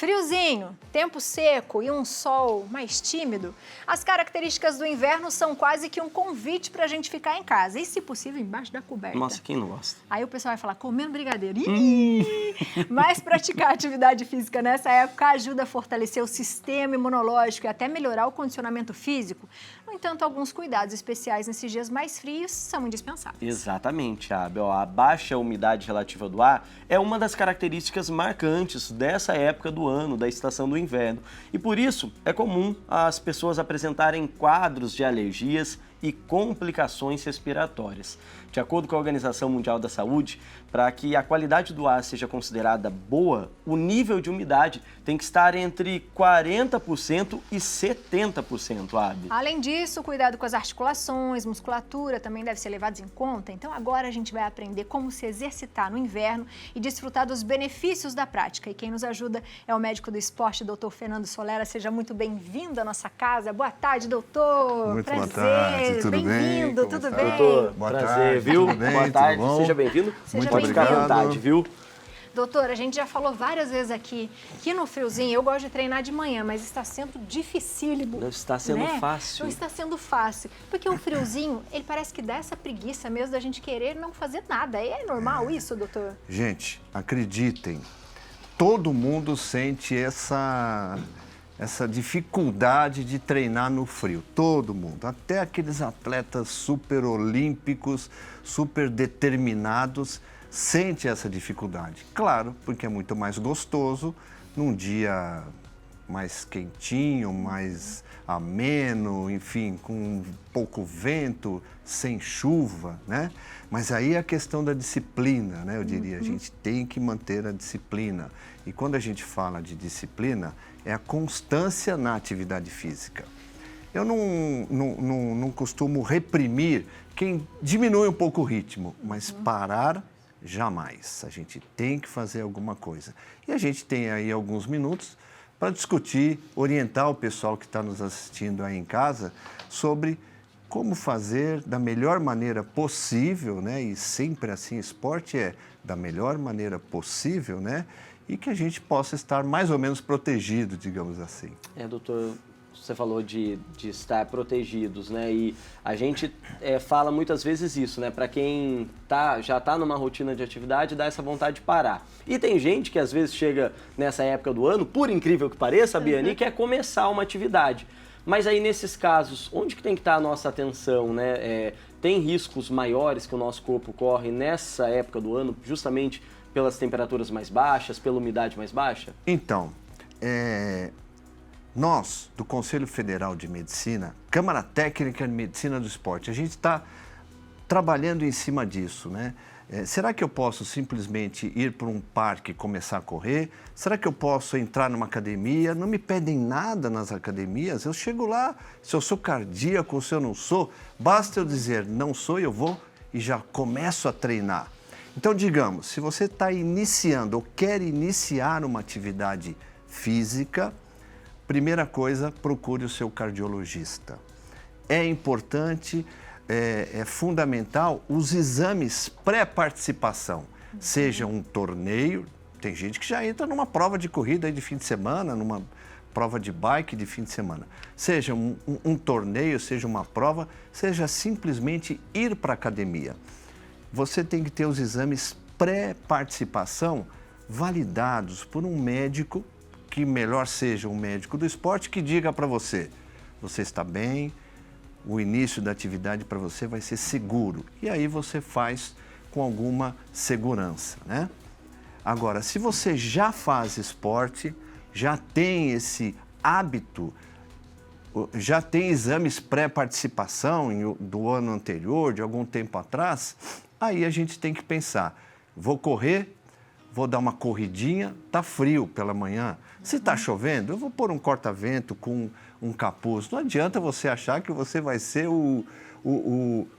Friozinho, tempo seco e um sol mais tímido, as características do inverno são quase que um convite para a gente ficar em casa. E, se possível, embaixo da coberta. Nossa, quem não gosta? Aí o pessoal vai falar, comendo brigadeiro. Mas praticar atividade física nessa época ajuda a fortalecer o sistema imunológico e até melhorar o condicionamento físico. No entanto, alguns cuidados especiais nesses dias mais frios são indispensáveis. Exatamente, Abel. A baixa umidade relativa do ar é uma das características marcantes dessa época do ano, da estação do inverno. E por isso é comum as pessoas apresentarem quadros de alergias e complicações respiratórias. De acordo com a Organização Mundial da Saúde, para que a qualidade do ar seja considerada boa, o nível de umidade tem que estar entre 40% e 70%, Abi. Além disso, o cuidado com as articulações, musculatura também deve ser levados em conta. Então agora a gente vai aprender como se exercitar no inverno e desfrutar dos benefícios da prática. E quem nos ajuda é o médico do esporte, doutor Fernando Solera. Seja muito bem-vindo à nossa casa. Boa tarde, doutor. Muito prazer. Boa tarde, tudo bem? Bem-vindo, tudo está? bem? Doutor, Boa prazer, tarde, viu? tudo bem, Boa tarde, tudo bom? seja bem-vindo. Seja Pode ficar à bem-vindo. vontade, viu? Doutor, a gente já falou várias vezes aqui que no friozinho eu gosto de treinar de manhã, mas está sendo dificílimo. Não está sendo né? fácil. Não está sendo fácil. Porque o friozinho, ele parece que dá essa preguiça mesmo da gente querer não fazer nada. É normal isso, doutor? Gente, acreditem, todo mundo sente essa dificuldade de treinar no frio. Todo mundo. Até aqueles atletas super olímpicos, super determinados, sente essa dificuldade. Claro, porque é muito mais gostoso num dia mais quentinho, mais ameno, enfim, com pouco vento, sem chuva, né? Mas aí é a questão da disciplina, né? Eu diria, a gente tem que manter a disciplina. E quando a gente fala de disciplina, é a constância na atividade física. Eu não costumo reprimir quem diminui um pouco o ritmo, mas parar jamais. A gente tem que fazer alguma coisa. E a gente tem aí alguns minutos para discutir, orientar o pessoal que está nos assistindo aí em casa sobre como fazer da melhor maneira possível, né? E sempre assim, esporte é da melhor maneira possível, né? E que a gente possa estar mais ou menos protegido, digamos assim. Doutor, você falou de estar protegidos, né? E a gente fala muitas vezes isso, né? Para quem já está numa rotina de atividade, dá essa vontade de parar. E tem gente que às vezes chega nessa época do ano, por incrível que pareça, Biane, quer começar uma atividade. Mas aí nesses casos, onde que tem que estar a nossa atenção, né? Tem riscos maiores que o nosso corpo corre nessa época do ano, justamente pelas temperaturas mais baixas, pela umidade mais baixa? Então, nós, do Conselho Federal de Medicina, Câmara Técnica de Medicina do Esporte, a gente está trabalhando em cima disso, né? Será que eu posso simplesmente ir para um parque e começar a correr? Será que eu posso entrar numa academia? Não me pedem nada nas academias. Eu chego lá, se eu sou cardíaco ou se eu não sou, basta eu dizer não sou, eu vou e já começo a treinar. Então, digamos, se você está iniciando ou quer iniciar uma atividade física, primeira coisa, procure o seu cardiologista. É importante, é fundamental os exames pré-participação, seja um torneio, tem gente que já entra numa prova de corrida aí de fim de semana, numa prova de bike de fim de semana, seja um torneio, seja uma prova, seja simplesmente ir para a academia. Você tem que ter os exames pré-participação validados por um médico, que melhor seja um médico do esporte, que diga para você, você está bem, o início da atividade para você vai ser seguro. E aí você faz com alguma segurança, né? Agora, se você já faz esporte, já tem esse hábito, já tem exames pré-participação do ano anterior, de algum tempo atrás, aí a gente tem que pensar, vou correr, vou dar uma corridinha, tá frio pela manhã. Se tá chovendo, eu vou pôr um corta-vento com um capuz. Não adianta você achar que você vai ser o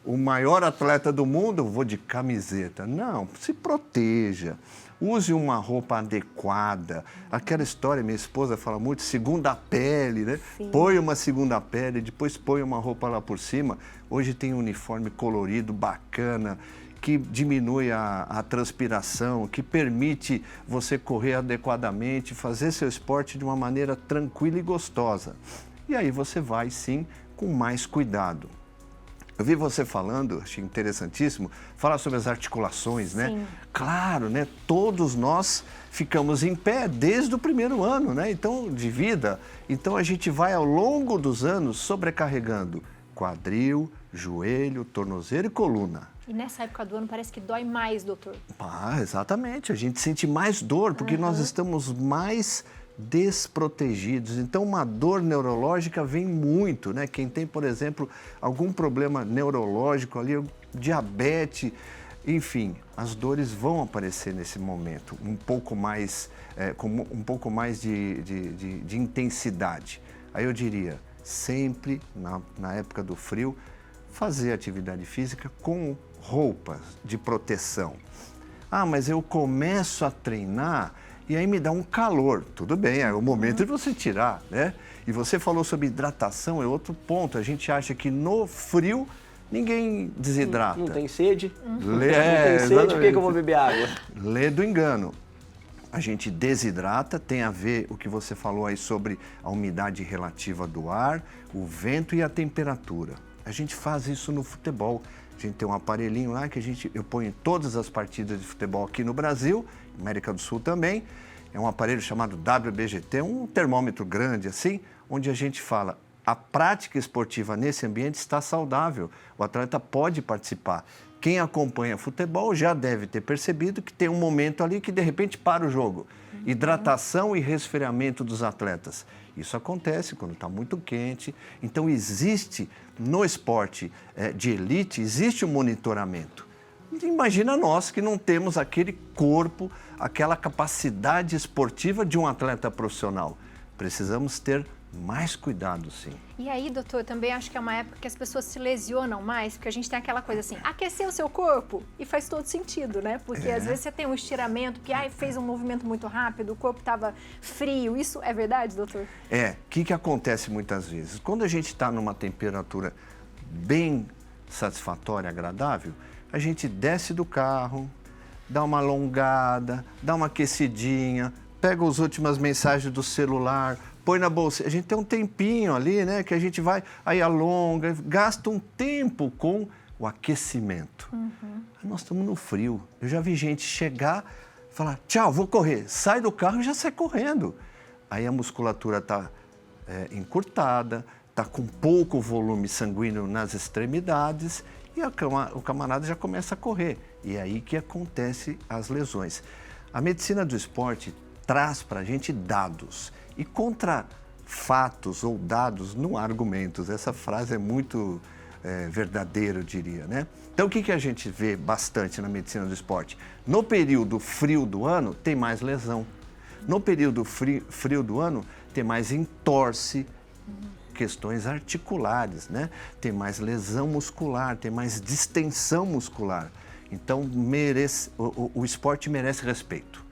maior atleta do mundo, eu vou de camiseta. Não, se proteja. Use uma roupa adequada. Aquela história, minha esposa fala muito, segunda pele, né? Sim. Põe uma segunda pele, depois põe uma roupa lá por cima. Hoje tem um uniforme colorido, bacana, que diminui a transpiração, que permite você correr adequadamente, fazer seu esporte de uma maneira tranquila e gostosa. E aí você vai, sim, com mais cuidado. Eu vi você falando, achei interessantíssimo, falar sobre as articulações, né? Sim. Claro, né? Todos nós ficamos em pé desde o primeiro ano, né? Então, de vida. Então, a gente vai ao longo dos anos sobrecarregando quadril, joelho, tornozelo e coluna. E nessa época do ano parece que dói mais, doutor. Ah, exatamente. A gente sente mais dor porque nós estamos mais desprotegidos. Então, uma dor neurológica vem muito, né? Quem tem, por exemplo, algum problema neurológico ali, diabetes, enfim, as dores vão aparecer nesse momento, um pouco mais, com um pouco mais de intensidade. Aí eu diria, sempre na época do frio, fazer atividade física com roupas de proteção. Ah, mas eu começo a treinar e aí me dá um calor. Tudo bem, é o momento de você tirar, né? E você falou sobre hidratação, é outro ponto. A gente acha que no frio ninguém desidrata. Não tem sede? Não tem sede, por que eu vou beber água? Lê do engano. A gente desidrata, tem a ver o que você falou aí sobre a umidade relativa do ar, o vento e a temperatura. A gente faz isso no futebol. A gente tem um aparelhinho lá que eu ponho em todas as partidas de futebol aqui no Brasil, América do Sul também. É um aparelho chamado WBGT, um termômetro grande assim, onde a gente fala, a prática esportiva nesse ambiente está saudável, o atleta pode participar. Quem acompanha futebol já deve ter percebido que tem um momento ali que de repente para o jogo. Hidratação e resfriamento dos atletas. Isso acontece quando está muito quente. Então existe no esporte de elite, existe um monitoramento. Imagina nós que não temos aquele corpo, aquela capacidade esportiva de um atleta profissional. Precisamos ter mais cuidado, sim. E aí, doutor, eu também acho que é uma época que as pessoas se lesionam mais, porque a gente tem aquela coisa assim, aquecer o seu corpo, e faz todo sentido, né? Porque às vezes você tem um estiramento, que fez um movimento muito rápido, o corpo estava frio. Isso é verdade, doutor? O que acontece muitas vezes? Quando a gente está numa temperatura bem satisfatória, agradável, a gente desce do carro, dá uma alongada, dá uma aquecidinha, pega as últimas mensagens do celular, põe na bolsa. A gente tem um tempinho ali, né? Que a gente vai, aí alonga, gasta um tempo com o aquecimento. Nós estamos no frio. Eu já vi gente chegar, falar, tchau, vou correr. Sai do carro e já sai correndo. Aí a musculatura está encurtada, está com pouco volume sanguíneo nas extremidades e o camarada já começa a correr. E é aí que acontecem as lesões. A medicina do esporte traz para a gente dados. E contra fatos ou dados, não há argumentos. Essa frase é muito verdadeira, eu diria, né? Então, o que a gente vê bastante na medicina do esporte? No período frio do ano, tem mais lesão. No período frio do ano, tem mais entorse, questões articulares, né? Tem mais lesão muscular, tem mais distensão muscular. Então, o esporte merece respeito.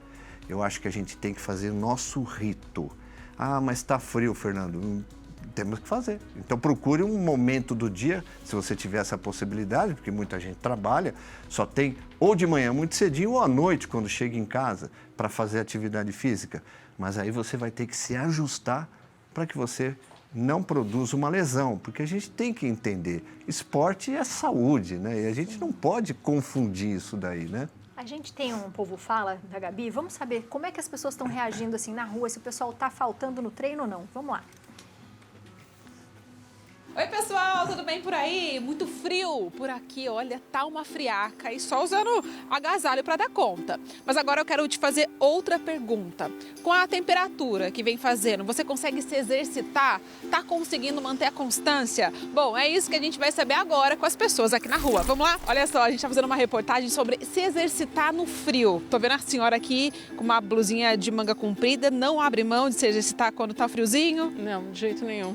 Eu acho que a gente tem que fazer o nosso rito. Ah, mas está frio, Fernando. Temos que fazer. Então, procure um momento do dia, se você tiver essa possibilidade, porque muita gente trabalha, só tem ou de manhã muito cedinho ou à noite, quando chega em casa, para fazer atividade física. Mas aí você vai ter que se ajustar para que você não produza uma lesão, porque a gente tem que entender, esporte é saúde, né? E a gente não pode confundir isso daí, né? A gente tem um Povo Fala da Gabi, vamos saber como é que as pessoas estão reagindo assim na rua, se o pessoal está faltando no treino ou não. Vamos lá. Oi pessoal, tudo bem por aí? Muito frio por aqui, olha, tá uma friaca e só usando agasalho para dar conta. Mas agora eu quero te fazer outra pergunta. Com a temperatura que vem fazendo, você consegue se exercitar? Tá conseguindo manter a constância? Bom, é isso que a gente vai saber agora com as pessoas aqui na rua. Vamos lá? Olha só, a gente tá fazendo uma reportagem sobre se exercitar no frio. Tô vendo a senhora aqui com uma blusinha de manga comprida, não abre mão de se exercitar quando tá friozinho? Não, de jeito nenhum.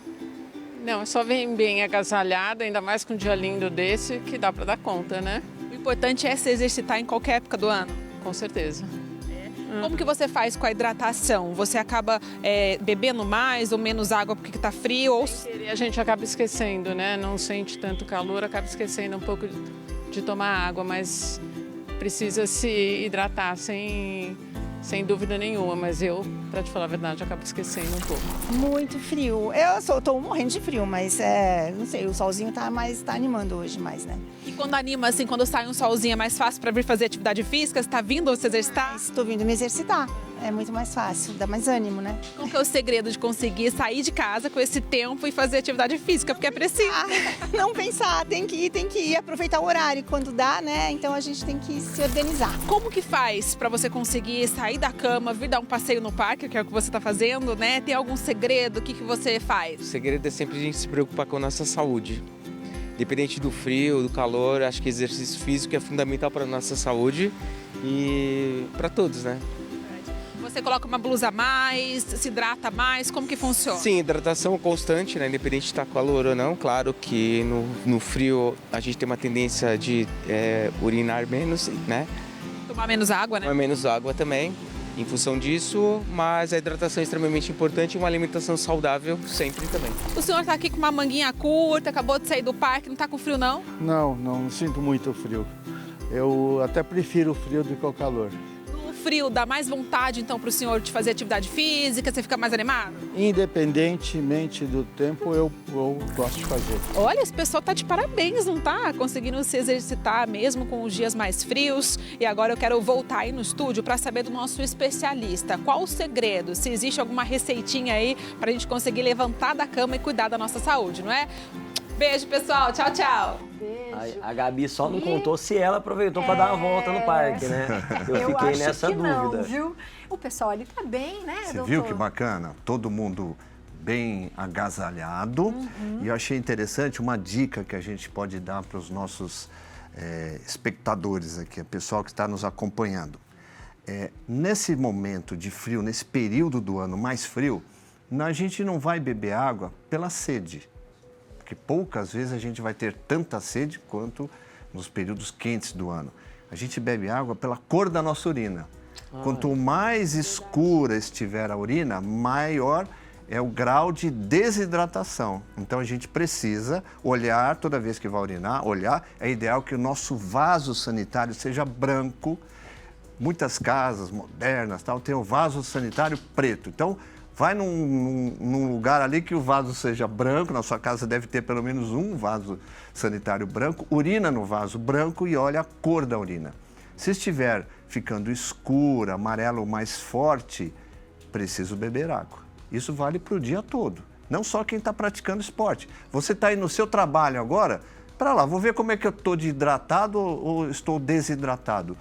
Não, é só vir bem agasalhada, ainda mais com um dia lindo desse, que dá para dar conta, né? O importante é se exercitar em qualquer época do ano. Com certeza. Como que você faz com a hidratação? Você acaba bebendo mais ou menos água porque está frio? Ou... E a gente acaba esquecendo, né? Não sente tanto calor, acaba esquecendo um pouco de de tomar água, mas precisa se hidratar sem dúvida nenhuma. Mas eu, para te falar a verdade, acabo esquecendo um pouco. Muito frio. Tô morrendo de frio, mas não sei, o solzinho tá animando hoje mais, né? E quando anima, assim, quando sai um solzinho, é mais fácil para vir fazer atividade física? Você tá vindo se exercitar? Estou vindo me exercitar. É muito mais fácil, dá mais ânimo, né? Qual que é o segredo de conseguir sair de casa com esse tempo e fazer atividade física? Porque é preciso. Não pensar, tem que ir, aproveitar o horário quando dá, né? Então a gente tem que se organizar. Como que faz para você conseguir sair da cama, vir dar um passeio no parque, que é o que você está fazendo, né? Tem algum segredo? O que você faz? O segredo é sempre a gente se preocupar com a nossa saúde. Independente do frio, do calor, acho que exercício físico é fundamental para a nossa saúde e para todos, né? Você coloca uma blusa a mais, se hidrata mais, como que funciona? Sim, hidratação constante, né? Independente de estar calor ou não. Claro que no frio a gente tem uma tendência de urinar menos, né? Tomar menos água, né? Tomar menos água também, em função disso, mas a hidratação é extremamente importante e uma alimentação saudável sempre também. O senhor está aqui com uma manguinha curta, acabou de sair do parque, não está com frio não? Não sinto muito frio. Eu até prefiro o frio do que o calor. No frio dá mais vontade então para o senhor de fazer atividade física, você fica mais animado? Independentemente do tempo, eu gosto de fazer. Olha, esse pessoal tá de parabéns, não tá? Conseguindo se exercitar mesmo com os dias mais frios. E agora eu quero voltar aí no estúdio para saber do nosso especialista. Qual o segredo? Se existe alguma receitinha aí para a gente conseguir levantar da cama e cuidar da nossa saúde, não é? Beijo, pessoal. Tchau, tchau. Beijo. A Gabi só não contou se ela aproveitou para dar uma volta no parque, né? Eu fiquei acho nessa que dúvida. Não, viu? O pessoal ali tá bem, né, Você doutor? viu que bacana? Todo mundo bem agasalhado. E eu achei interessante uma dica que a gente pode dar para os nossos espectadores aqui, o pessoal que está nos acompanhando. Nesse momento de frio, nesse período do ano mais frio, a gente não vai beber água pela sede. Porque poucas vezes a gente vai ter tanta sede quanto nos períodos quentes do ano. A gente bebe água pela cor da nossa urina. Quanto mais escura estiver a urina, maior é o grau de desidratação. Então a gente precisa olhar, toda vez que vai urinar, é ideal que o nosso vaso sanitário seja branco. Muitas casas modernas têm o vaso sanitário preto. Então, vai num lugar ali que o vaso seja branco, na sua casa deve ter pelo menos um vaso sanitário branco, urina no vaso branco e olha a cor da urina. Se estiver ficando escura, amarelo mais forte, preciso beber água. Isso vale para o dia todo, não só quem está praticando esporte. Você está aí no seu trabalho agora, para lá, vou ver como é que eu estou hidratado ou estou desidratado.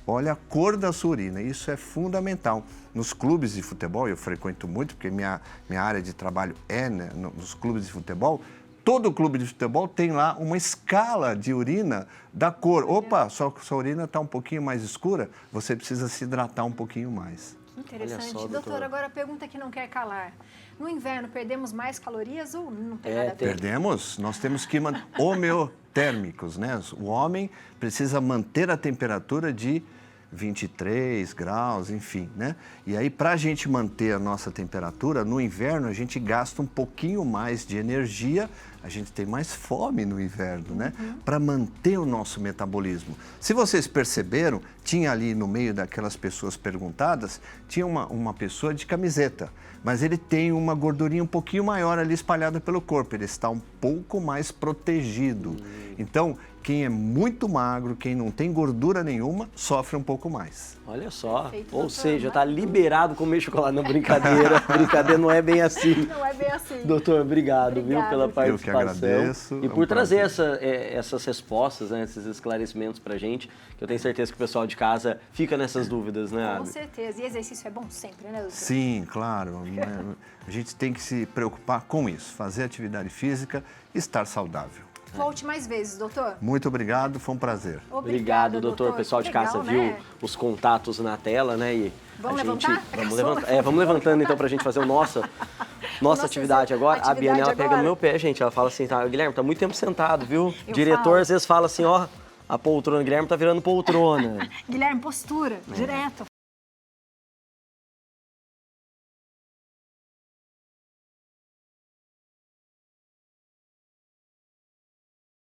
Olha a cor da sua urina, isso é fundamental. Nos clubes de futebol, eu frequento muito, porque minha área de trabalho é nos clubes de futebol, todo clube de futebol tem lá uma escala de urina da cor. Opa, sua urina está um pouquinho mais escura, você precisa se hidratar um pouquinho mais. Que interessante. Olha só, doutor, agora a pergunta que não quer calar. No inverno, perdemos mais calorias ou não tem nada a ver? Perdemos, nós temos que manter homeotérmicos, né? O homem precisa manter a temperatura de 23 graus, enfim, né? E aí, para a gente manter a nossa temperatura, no inverno a gente gasta um pouquinho mais de energia, a gente tem mais fome no inverno, né? Para manter o nosso metabolismo. Se vocês perceberam, tinha ali no meio daquelas pessoas perguntadas, tinha uma pessoa de camiseta, mas ele tem uma gordurinha um pouquinho maior ali espalhada pelo corpo, ele está um pouco mais protegido. Então, quem é muito magro, quem não tem gordura nenhuma, sofre um pouco mais. Olha só, Perfeito, ou doutor. seja, tá liberado comer chocolate. Não, brincadeira, brincadeira não é bem assim. Não é bem assim. Doutor, obrigado, viu, Obrigada. pela Eu que participação. agradeço. E É um por trazer prazer. essas respostas, né, esses esclarecimentos pra gente, que eu tenho certeza que o pessoal de casa fica nessas dúvidas, né, Com Abi? certeza. E exercício é bom sempre, né, doutor? Sim, claro. A gente tem que se preocupar com isso, fazer atividade física e estar saudável. Volte mais vezes, doutor. Muito obrigado, foi um prazer. Obrigado, doutor. O pessoal de casa Legal, viu né? os contatos na tela, né? E Vamos a gente, levantar? vamos levantar. Vamos levantando então pra gente fazer nossa Nossa atividade agora. A atividade Biane, ela pega agora? no meu pé, gente. Ela fala assim, tá, Guilherme, tá muito tempo sentado, viu? Eu Diretor falo. às vezes fala assim, ó, a poltrona, Guilherme tá virando poltrona. Guilherme, postura, direto.